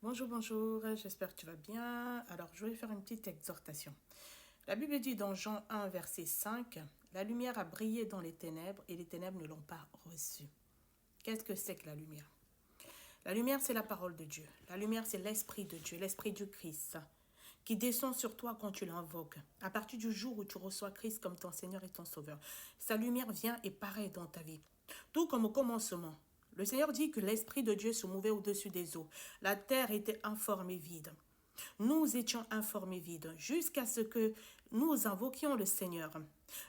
Bonjour, bonjour, j'espère que tu vas bien. Alors, je vais faire une petite exhortation. La Bible dit dans Jean 1, verset 5, la lumière a brillé dans les ténèbres et les ténèbres ne l'ont pas reçue. Qu'est-ce que c'est que la lumière? La lumière, c'est la parole de Dieu. La lumière, c'est l'Esprit de Dieu, l'Esprit du Christ, qui descend sur toi quand tu l'invoques. À partir du jour où tu reçois Christ comme ton Seigneur et ton Sauveur, sa lumière vient et paraît dans ta vie. Tout comme au commencement. Le Seigneur dit que l'Esprit de Dieu se mouvait au-dessus des eaux. La terre était informe et vide. Nous étions informes et vides jusqu'à ce que nous invoquions le Seigneur,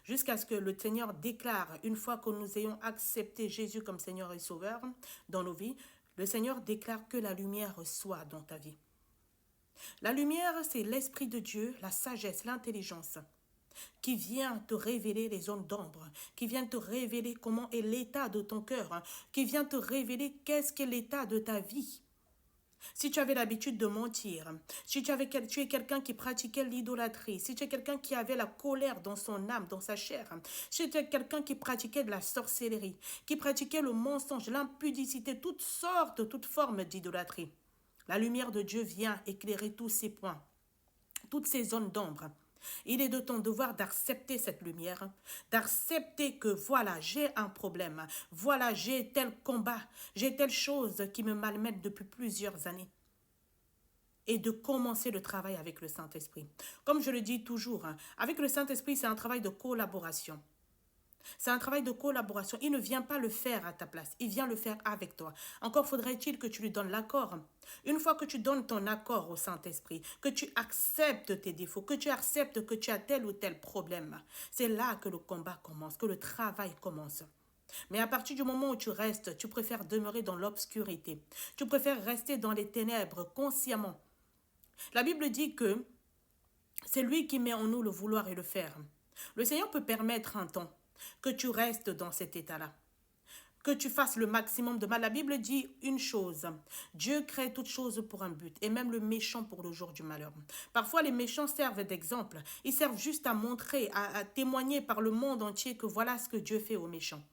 jusqu'à ce que le Seigneur déclare, une fois que nous ayons accepté Jésus comme Seigneur et Sauveur dans nos vies, le Seigneur déclare que la lumière soit dans ta vie. La lumière, c'est l'Esprit de Dieu, la sagesse, l'intelligence, qui vient te révéler les zones d'ombre, qui vient te révéler comment est l'état de ton cœur, qui vient te révéler qu'est-ce qu'est l'état de ta vie. Si tu avais l'habitude de mentir, si tu es quelqu'un qui pratiquait l'idolâtrie, si tu es quelqu'un qui avait la colère dans son âme, dans sa chair, si tu es quelqu'un qui pratiquait de la sorcellerie, qui pratiquait le mensonge, l'impudicité, toutes formes d'idolâtrie, la lumière de Dieu vient éclairer tous ces points, toutes ces zones d'ombre. Il est de ton devoir d'accepter cette lumière, d'accepter que voilà, j'ai un problème, voilà, j'ai tel combat, j'ai telle chose qui me malmène depuis plusieurs années. Et de commencer le travail avec le Saint-Esprit. Comme je le dis toujours, avec le Saint-Esprit, c'est un travail de collaboration. C'est un travail de collaboration. Il ne vient pas le faire à ta place. Il vient le faire avec toi. Encore faudrait-il que tu lui donnes l'accord. Une fois que tu donnes ton accord au Saint-Esprit, que tu acceptes tes défauts, que tu acceptes que tu as tel ou tel problème, c'est là que le combat commence, que le travail commence. Mais à partir du moment où tu restes, tu préfères demeurer dans l'obscurité. Tu préfères rester dans les ténèbres consciemment. La Bible dit que c'est lui qui met en nous le vouloir et le faire. Le Seigneur peut permettre un temps que tu restes dans cet état-là, que tu fasses le maximum de mal. La Bible dit une chose, Dieu crée toutes choses pour un but, et même le méchant pour le jour du malheur. Parfois, les méchants servent d'exemple. Ils servent juste à montrer, à témoigner par le monde entier que voilà ce que Dieu fait aux méchants.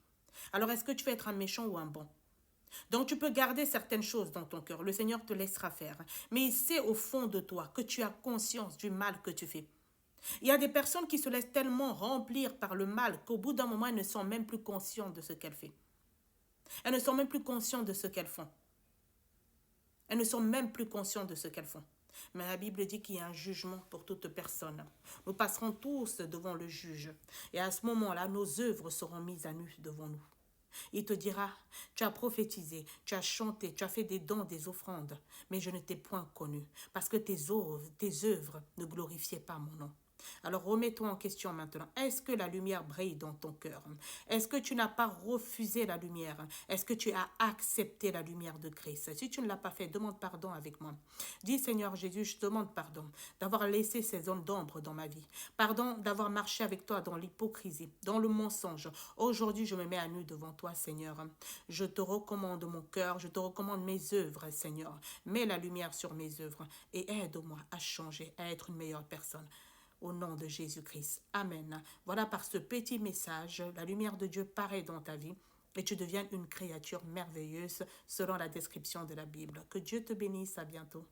Alors, est-ce que tu veux être un méchant ou un bon? Donc tu peux garder certaines choses dans ton cœur. Le Seigneur te laissera faire. Mais il sait au fond de toi que tu as conscience du mal que tu fais. Il y a des personnes qui se laissent tellement remplir par le mal qu'au bout d'un moment, elles ne sont même plus conscientes de ce qu'elles font. Elles ne sont même plus conscientes de ce qu'elles font. Elles ne sont même plus conscientes de ce qu'elles font. Mais la Bible dit qu'il y a un jugement pour toute personne. Nous passerons tous devant le juge. Et à ce moment-là, nos œuvres seront mises à nu devant nous. Il te dira, tu as prophétisé, tu as chanté, tu as fait des dons, des offrandes, mais je ne t'ai point connu, parce que tes œuvres ne glorifiaient pas mon nom. Alors remets-toi en question maintenant. Est-ce que la lumière brille dans ton cœur? Est-ce que tu n'as pas refusé la lumière? Est-ce que tu as accepté la lumière de Christ? Si tu ne l'as pas fait, demande pardon avec moi. Dis Seigneur Jésus, je demande pardon d'avoir laissé ces zones d'ombre dans ma vie. Pardon d'avoir marché avec toi dans l'hypocrisie, dans le mensonge. Aujourd'hui, je me mets à nu devant toi, Seigneur. Je te recommande mon cœur, je te recommande mes œuvres, Seigneur. Mets la lumière sur mes œuvres et aide-moi à changer, à être une meilleure personne. Au nom de Jésus-Christ. Amen. Voilà, par ce petit message, la lumière de Dieu paraît dans ta vie et tu deviens une créature merveilleuse selon la description de la Bible. Que Dieu te bénisse. À bientôt.